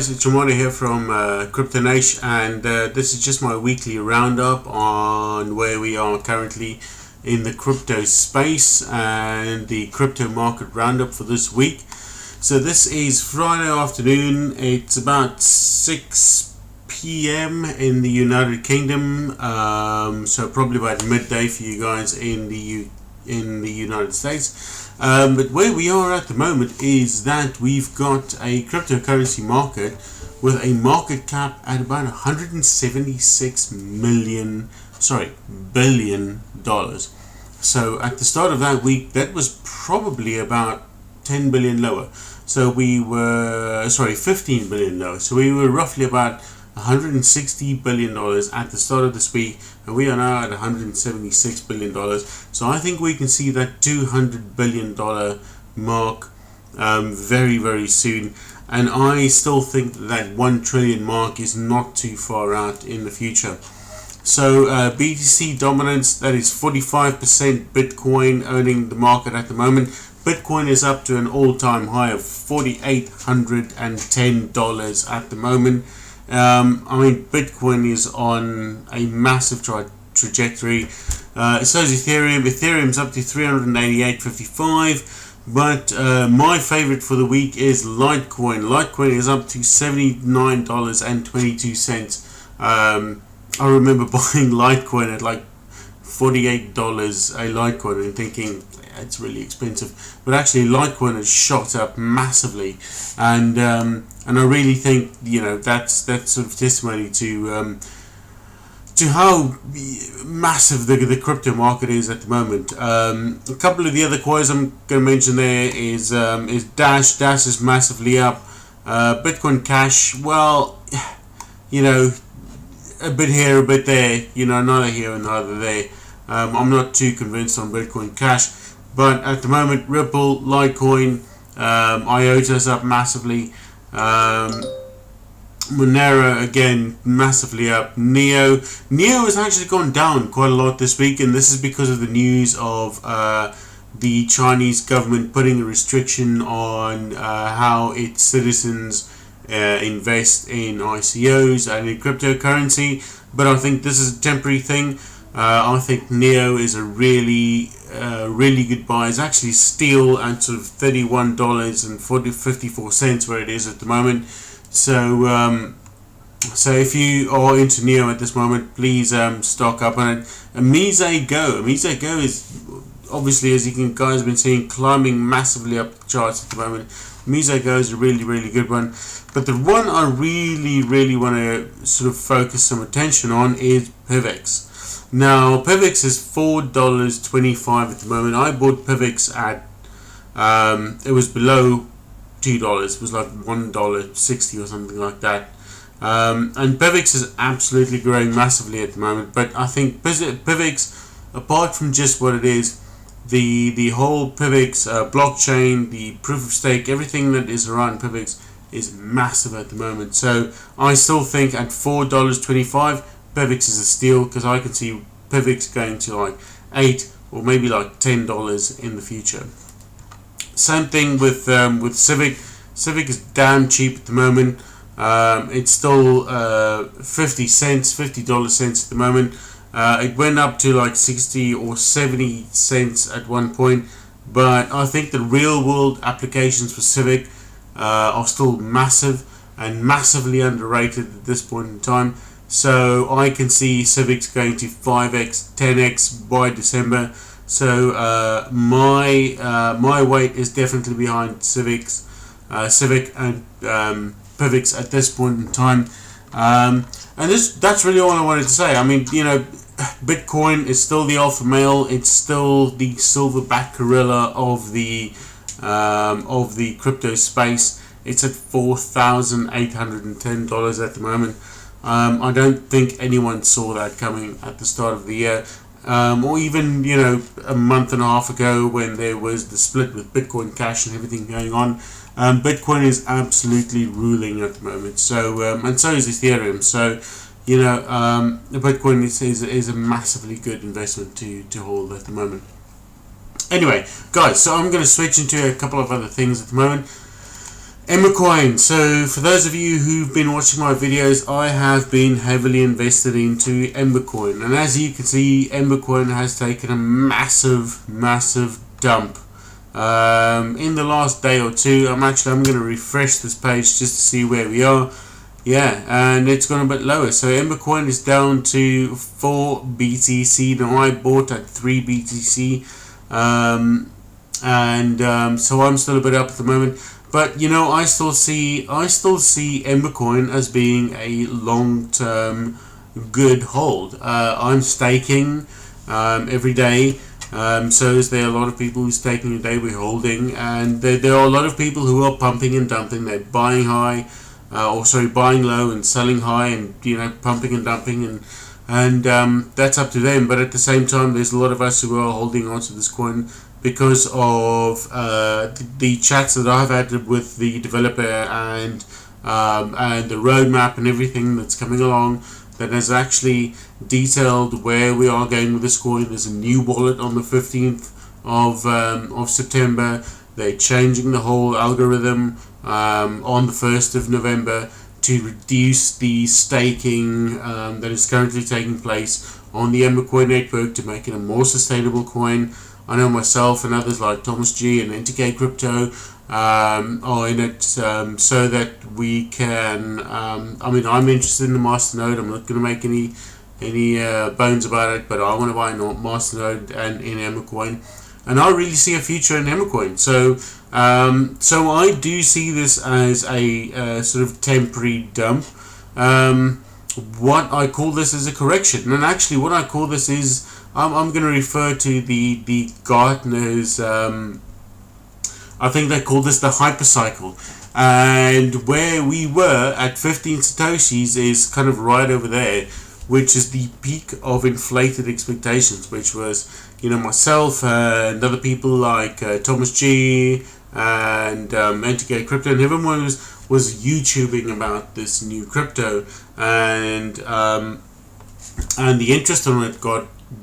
It's Jamona here from Crypto Nation, and this is just my weekly roundup on where we are currently in the crypto space and the crypto market roundup for this week. So this is Friday afternoon. It's about 6 p.m. in the United Kingdom, so probably about midday for you guys in the United States. But where we are at the moment is that we've got a cryptocurrency market with a market cap at about billion dollars. So at the start of that week, that was probably about 10 billion lower. So we were 15 billion lower. So we were roughly about $160 billion at the start of this week, and we are now at $176 billion. So I think we can see that $200 billion mark very, very soon. And I still think that 1 trillion mark is not too far out in the future. So BTC dominance, that is 45% Bitcoin owning the market at the moment. Bitcoin is up to an all-time high of $4,810 at the moment. Bitcoin is on a massive trajectory. So is Ethereum. Ethereum's up to 388.55. But my favorite for the week is LiteCoin. LiteCoin is up to $79.22. I remember buying LiteCoin at like $48 a LiteCoin and thinking it's really expensive, but actually LiteCoin has shot up massively, and I really think that's sort of testimony to how massive the crypto market is at the moment. A couple of the other coins I'm going to mention there is Dash. Dash is massively up. Bitcoin Cash, well, a bit here, a bit there, neither here and neither there. I'm not too convinced on Bitcoin Cash, but at the moment, Ripple, LiteCoin, IOTA's up massively. Monero again massively up. Neo has actually gone down quite a lot this week, and this is because of the news of the Chinese government putting a restriction on how its citizens invest in ICOs and in cryptocurrency. But I think this is a temporary thing. I think Neo is a really good buy. It's actually still at sort of $31.54 where it is at the moment. So if you are into Neo at this moment, please stock up on it. Mise Go is obviously, as you guys have been seeing, climbing massively up the charts at the moment. Mise Go is a really, really good one. But the one I really, really want to sort of focus some attention on is PIVX. Now, PIVX is $4.25 at the moment. I bought PIVX at, it was below $2. It was like $1.60 or something like that. And PIVX is absolutely growing massively at the moment. But I think PIVX, apart from just what it is, the whole PIVX blockchain, the proof of stake, everything that is around PIVX is massive at the moment. So I still think at $4.25, PIVX is a steal, because I can see PIVX going to like $8 or maybe like $10 in the future. Same thing with Civic. Civic is damn cheap at the moment. It's still $50 at the moment. It went up to like 60 or 70 cents at one point, but I think the real world applications for Civic are still massive and massively underrated at this point in time. So I can see Civic's going to 5x, 10x by December. So my weight is definitely behind Civic and PIVX at this point in time. And that's really all I wanted to say. I mean, Bitcoin is still the alpha male. It's still the silverback gorilla of the crypto space. It's at $4,810 at the moment. I don't think anyone saw that coming at the start of the year, or even a month and a half ago when there was the split with Bitcoin Cash and everything going on. Bitcoin is absolutely ruling at the moment. So and so is Ethereum. So Bitcoin is a massively good investment to hold at the moment. Anyway, guys, so I'm going to switch into a couple of other things at the moment. EmberCoin. So for those of you who've been watching my videos, I have been heavily invested into EmberCoin, and as you can see, EmberCoin has taken a massive dump in the last day or two. I'm going to refresh this page just to see where we are. Yeah, and it's gone a bit lower. So EmberCoin is down to 4 BTC. Now I bought at 3 BTC, so I'm still a bit up at the moment. But you know, I still see EmberCoin as being a long-term good hold. I'm staking every day. So is there a lot of people who's taking a day, we're holding, and there are a lot of people who are pumping and dumping. They're buying high, buying low and selling high, and pumping and dumping, and that's up to them. But at the same time, there's a lot of us who are holding on to this coin because of the chats that I've had with the developer and the roadmap and everything that's coming along, that has actually detailed where we are going with this coin. There's a new wallet on the 15th of September. They're changing the whole algorithm on the 1st of November to reduce the staking that is currently taking place on the EmberCoin network to make it a more sustainable coin. I know myself and others like Thomas G and NTK Crypto are in it so that we can. I'm interested in the masternode. I'm not going to make any bones about it, but I want to buy a masternode and in EmberCoin, and I really see a future in EmberCoin. So I do see this as a sort of temporary dump. What I call this is a correction, and actually what I call this is, I'm going to refer to the Gartner's, I think they call this the hypercycle, and where we were at 15 Satoshis is kind of right over there, which is the peak of inflated expectations, which was, myself and other people like Thomas G and NTK Crypto, and everyone was YouTubing about this new crypto, and the interest on it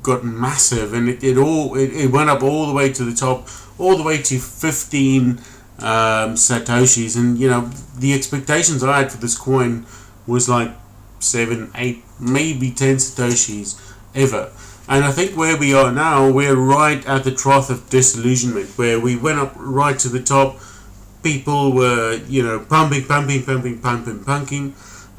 got massive, and it went up all the way to the top, all the way to 15 Satoshis, and the expectations I had for this coin was like 7, 8, maybe 10 Satoshis ever. And I think where we are now, we're right at the trough of disillusionment, where we went up right to the top. People were, pumping,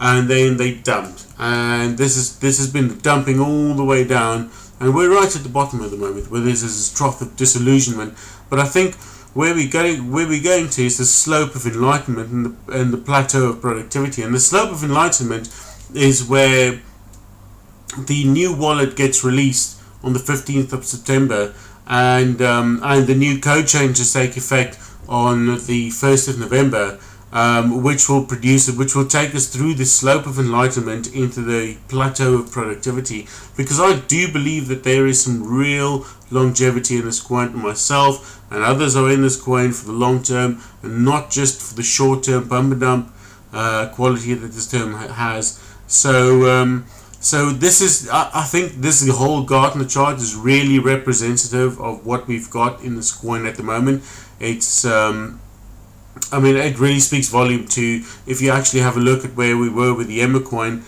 and then they dumped. And this has been dumping all the way down, and we're right at the bottom at the moment, where this is a trough of disillusionment. But I think where we're going to is the slope of enlightenment and the plateau of productivity. And the slope of enlightenment is where the new wallet gets released on the 15th of September, and the new code changes take effect on the 1st of November, which will take us through the slope of enlightenment into the plateau of productivity. Because I do believe that there is some real longevity in this coin. Myself and others are in this coin for the long term, and not just for the short term pump and dump quality that this term has. So this is, I think this the whole Gartner chart is really representative of what we've got in this coin at the moment. It's it really speaks volume to, if you actually have a look at where we were with the EmberCoin.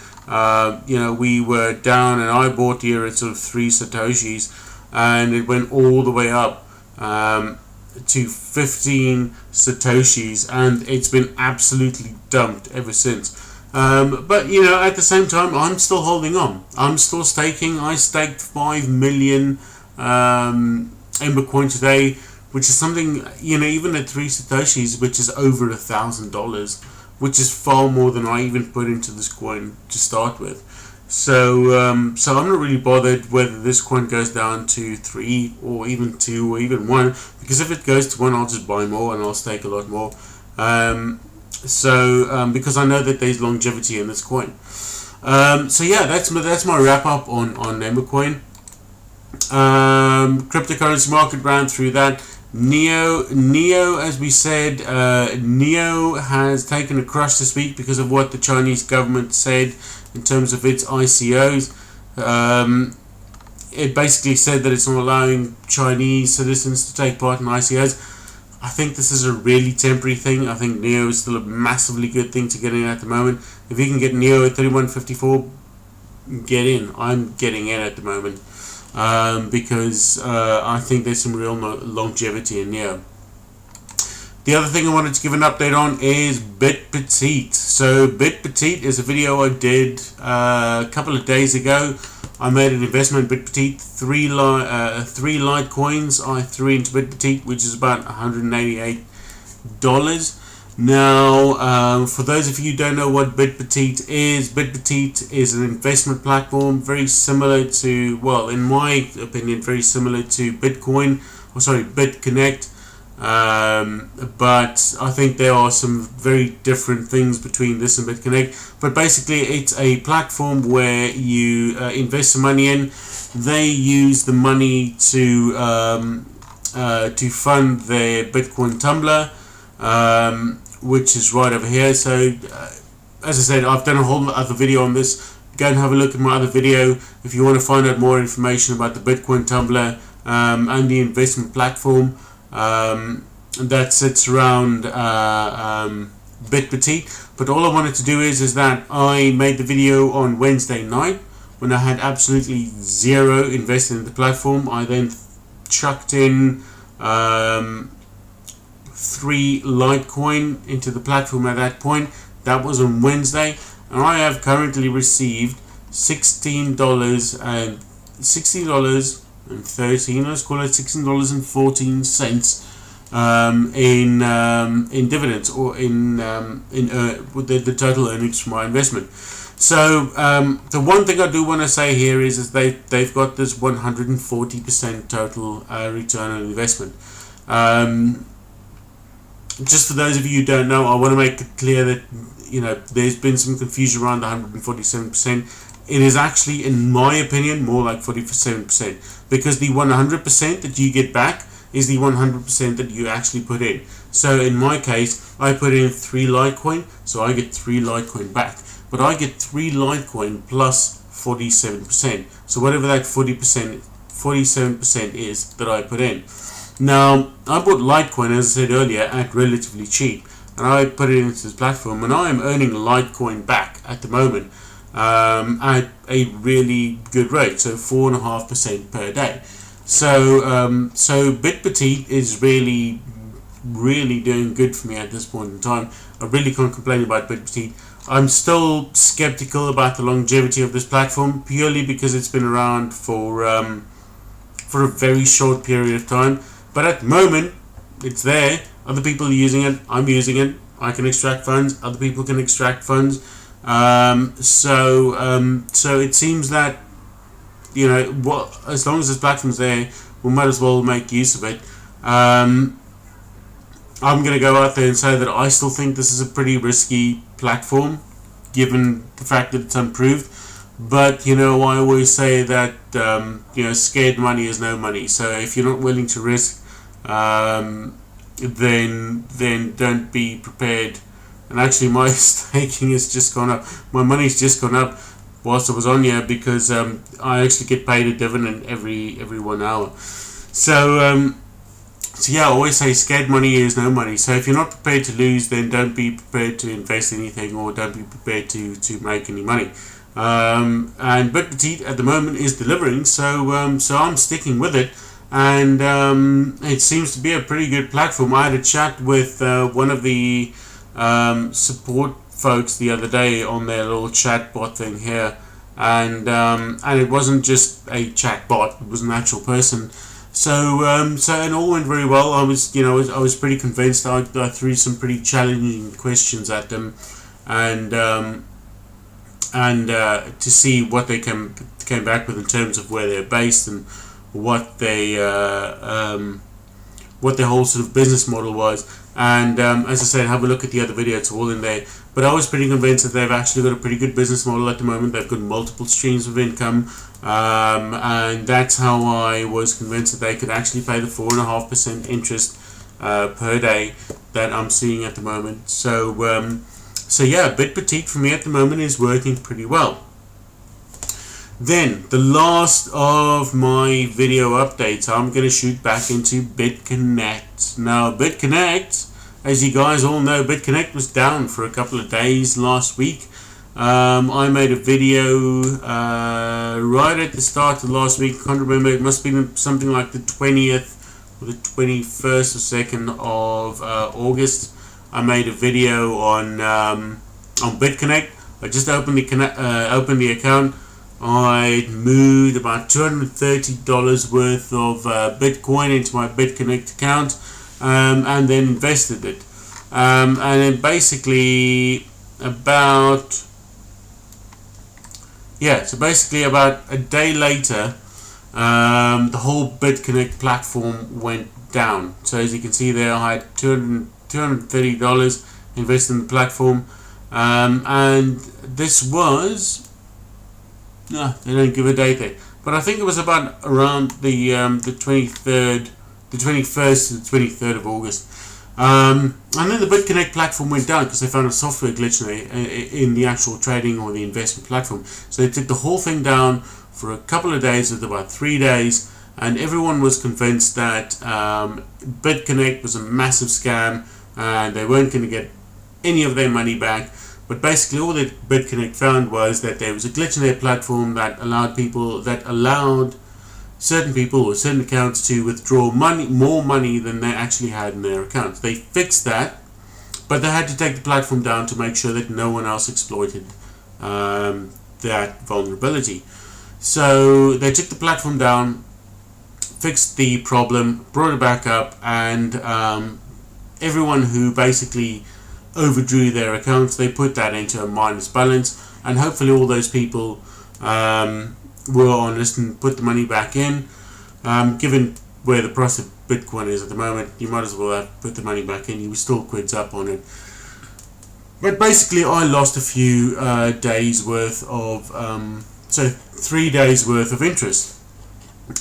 We were down, and I bought here at sort of 3 Satoshis, and it went all the way up to 15 Satoshis, and it's been absolutely dumped ever since. But at the same time, I'm still holding on. I'm still staking. I staked 5 million EmberCoin today, which is something, even at 3 Satoshis, which is over $1,000, which is far more than I even put into this coin to start with. So I'm not really bothered whether this coin goes down to 3 or even 2 or even 1, because if it goes to 1, I'll just buy more and I'll stake a lot more. Because I know that there's longevity in this coin. That's my wrap up on EmberCoin. Cryptocurrency market ran through that. Neo, as we said, Neo has taken a crush this week because of what the Chinese government said in terms of its ICOs. It basically said that it's not allowing Chinese citizens to take part in ICOs. I think this is a really temporary thing. I think Neo is still a massively good thing to get in at the moment. If you can get Neo at 31.54, get in. I'm getting in at the moment because I think there's some real longevity in Neo. The other thing I wanted to give an update on is Bitpetite. So Bitpetite is a video I did a couple of days ago. I made an investment in Bitpetite, three LiteCoins I threw into Bitpetite, which is about $188. Now, for those of you who don't know what Bitpetite is an investment platform very similar to, well, in my opinion, very similar to Bitconnect. But I think there are some very different things between this and Bitconnect. But basically, it's a platform where you invest some money in. They use the money to fund their Bitcoin tumbler, which is right over here. So, as I said, I've done a whole other video on this. Go and have a look at my other video if you want to find out more information about the Bitcoin tumbler and the investment platform that sits around Bitpetite. But all I wanted to do is that I made the video on Wednesday night when I had absolutely zero invested in the platform. I then chucked in 3 LiteCoin into the platform at that point. That was on Wednesday, and I have currently received $16.13, let's call it $16.14 in dividends, or in with the total earnings from my investment. So the one thing I do want to say here is they've got this 140% total return on investment. Just for those of you who don't know, I want to make it clear that there's been some confusion around the 147%. It is actually, in my opinion, more like 47%, because the 100% that you get back is the 100% that you actually put in. So in my case, I put in 3 LiteCoin, so I get 3 LiteCoin back. But I get 3 LiteCoin plus 47%. So whatever that 47% is that I put in. Now, I bought LiteCoin, as I said earlier, at relatively cheap, and I put it into this platform, and I am earning LiteCoin back at the moment at a really good rate, so 4.5% per day. So Bitpetite is really doing good for me at this point in time. I really can't complain about Bitpetite. I'm still skeptical about the longevity of this platform, purely because it's been around for a very short period of time. But at the moment, it's there. Other people are using it. I'm using it. I can extract funds. Other people can extract funds. So it seems that as long as this platform's there, we might as well make use of it. I'm going to go out there and say that I still think this is a pretty risky platform, given the fact that it's unproved. But I always say that scared money is no money. So if you're not willing to risk, then don't be prepared. And actually, my staking has just gone up. My money's just gone up whilst I was on here, because I actually get paid a dividend every 1 hour. So yeah, I always say scared money is no money. So if you're not prepared to lose, then don't be prepared to invest anything, or don't be prepared to make any money. And Bitpetite at the moment is delivering, so I'm sticking with it, and it seems to be a pretty good platform. I had a chat with one of the support folks the other day on their little chat bot thing here, and it wasn't just a chat bot; it was an actual person. So it all went very well. I was pretty convinced. I threw some pretty challenging questions at them, and to see what they came back with in terms of where they're based and what what their whole sort of business model was. And as I said, have a look at the other video, it's all in there. But I was pretty convinced that they've actually got a pretty good business model at the moment. They've got multiple streams of income, and that's how I was convinced that they could actually pay the 4.5% interest per day that I'm seeing at the moment. So yeah, Bitpetite for me at the moment is working pretty well. Then, the last of my video updates, I'm going to shoot back into Bitconnect. Now, Bitconnect, as you guys all know, Bitconnect was down for a couple of days last week. I made a video right at the start of last week. I can't remember, it must have been something like the 20th or the 21st or 2nd of August. I made a video on Bitconnect. I just opened the account. I moved about $230 worth of Bitcoin into my Bitconnect account, and then invested it. And then basically about a day later, the whole Bitconnect platform went down. So as you can see there, I had $230 invested in the platform, and this was, no, they don't give a date there, but I think it was about around the 23rd, the 21st to the 23rd of August. And then the Bitconnect platform went down because they found a software glitch in the actual trading or the investment platform. So they took the whole thing down for a couple of days, with about 3 days, and everyone was convinced that Bitconnect was a massive scam and they weren't going to get any of their money back. But basically all that Bitconnect found was that there was a glitch in their platform that allowed certain people or certain accounts to withdraw more money than they actually had in their accounts. They fixed that, but they had to take the platform down to make sure that no one else exploited that vulnerability. So they took the platform down, fixed the problem, brought it back up, and everyone who basically overdrew their accounts, they put that into a minus balance, and hopefully all those people were honest and put the money back in. Given where the price of Bitcoin is at the moment, you might as well have put the money back in. You were still quids up on it. But basically I lost a few days worth of 3 days worth of interest.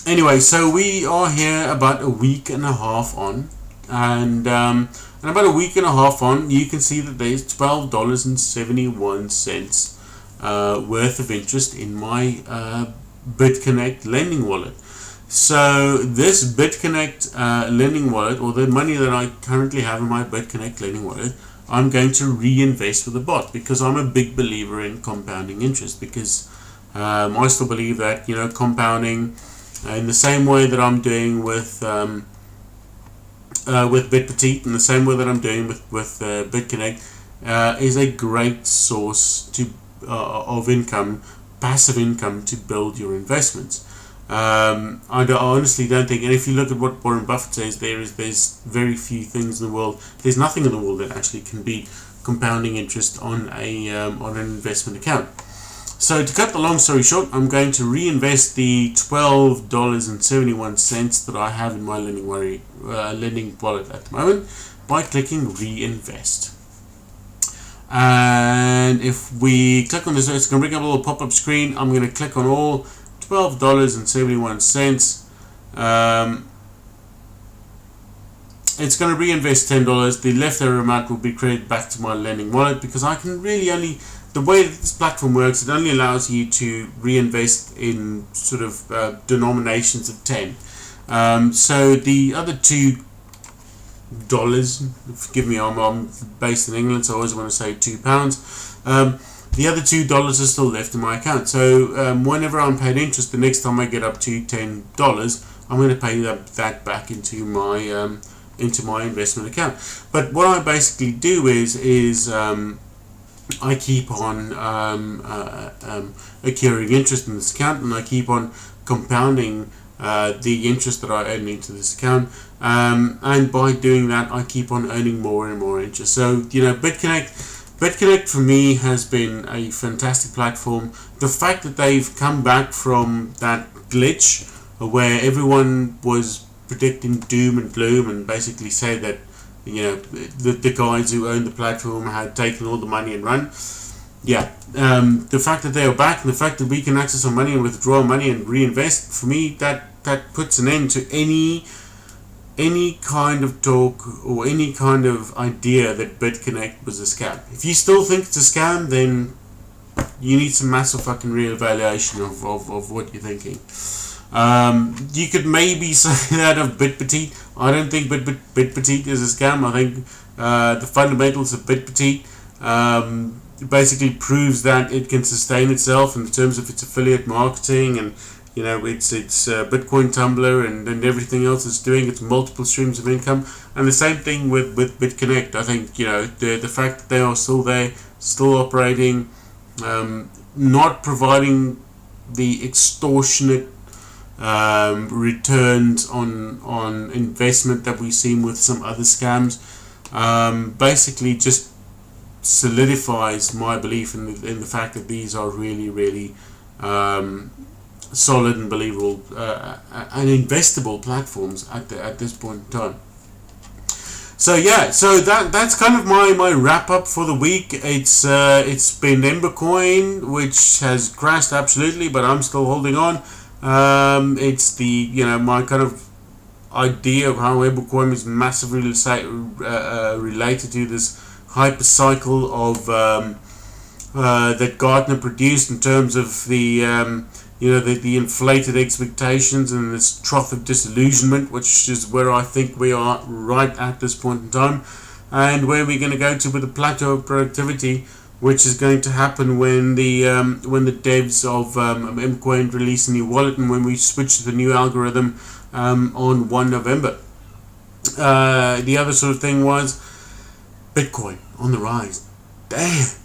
Anyway, so we are here about a week and a half on, and about a week and a half on, you can see that there's $12.71 worth of interest in my Bitconnect lending wallet. So this Bitconnect lending wallet, or the money that I currently have in my Bitconnect lending wallet, I'm going to reinvest with a bot, because I'm a big believer in compounding interest, because I still believe that, you know, compounding in the same way that I'm doing with Bitpetite, in the same way that I'm doing with Bitconnect, is a great source of income, passive income, to build your investments. I honestly don't think, and if you look at what Warren Buffett says, there's very few things in the world, there's nothing in the world that actually can beat compounding interest on an investment account. So to cut the long story short, I'm going to reinvest the $12.71 that I have in my lending wallet at the moment by clicking reinvest. And if we click on this, it's going to bring up a little pop-up screen. I'm going to click on all $12.71. It's going to reinvest $10. The leftover amount will be credited back to my lending wallet, because I can really only, the way that this platform works, it only allows you to reinvest in sort of denominations of 10. So the other $2, forgive me, I'm based in England, so I always want to say £2. The other $2 are still left in my account. So whenever I'm paid interest, the next time I get up to $10, I'm going to pay that back into my investment account. But what I basically do is I keep on accruing interest in this account, and I keep on compounding the interest that I earn into this account, and by doing that I keep on earning more and more interest. So, you know, Bitconnect for me has been a fantastic platform. The fact that they've come back from that glitch where everyone was predicting doom and gloom and basically said that, you know, the guys who owned the platform had taken all the money and run. Yeah, the fact that they are back, and the fact that we can access our money and withdraw money and reinvest, for me that puts an end to any kind of talk or any kind of idea that Bitconnect was a scam. If you still think it's a scam, then you need some massive fucking reevaluation of what you're thinking. You could maybe say that of Bitpetite. I don't think Bitpetite is a scam. I think the fundamentals of Bitpetite basically proves that it can sustain itself in terms of its affiliate marketing, and you know, it's Bitcoin Tumbler and everything else it's doing. It's multiple streams of income, and the same thing with Bitconnect. I think, you know, the fact that they are still there, still operating, not providing the extortionate returns on investment that we've seen with some other scams, basically just solidifies my belief in the fact that these are really solid and believable and investable platforms at this point in time. So yeah, so that's kind of my wrap up for the week. It's been EmberCoin, which has crashed absolutely, but I'm still holding on. It's the, you know, my kind of idea of how EmberCoin is massively related to this hyper cycle of that Gartner produced in terms of the you know, the inflated expectations and this trough of disillusionment, which is where I think we are right at this point in time, and where we're going to go to with the plateau of productivity, which is going to happen when the devs of EmberCoin release a new wallet, and when we switch to the new algorithm on 1 November. The other sort of thing was Bitcoin on the rise. Damn.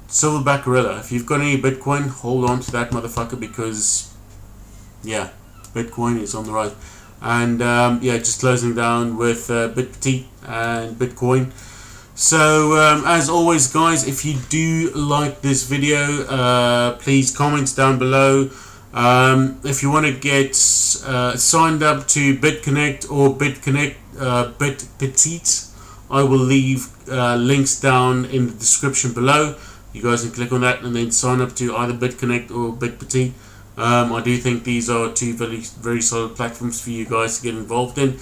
Silverback Gorilla. If you've got any Bitcoin, hold on to that motherfucker, because yeah, Bitcoin is on the rise. And yeah, just closing down with Bitpetite and Bitcoin. So as always, guys, if you do like this video, please comment down below. If you want to get signed up to Bitconnect or Bitpetite, I will leave links down in the description below. You guys can click on that and then sign up to either Bitconnect or Bitpetite. I do think these are two very solid platforms for you guys to get involved in.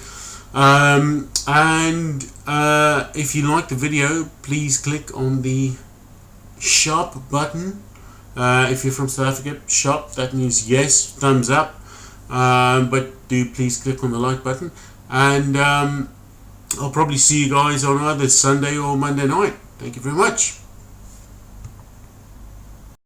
And if you like the video, please click on the shop button. If you're from South Africa, shop, that means yes, thumbs up. But do please click on the like button. And I'll probably see you guys on either Sunday or Monday night. Thank you very much.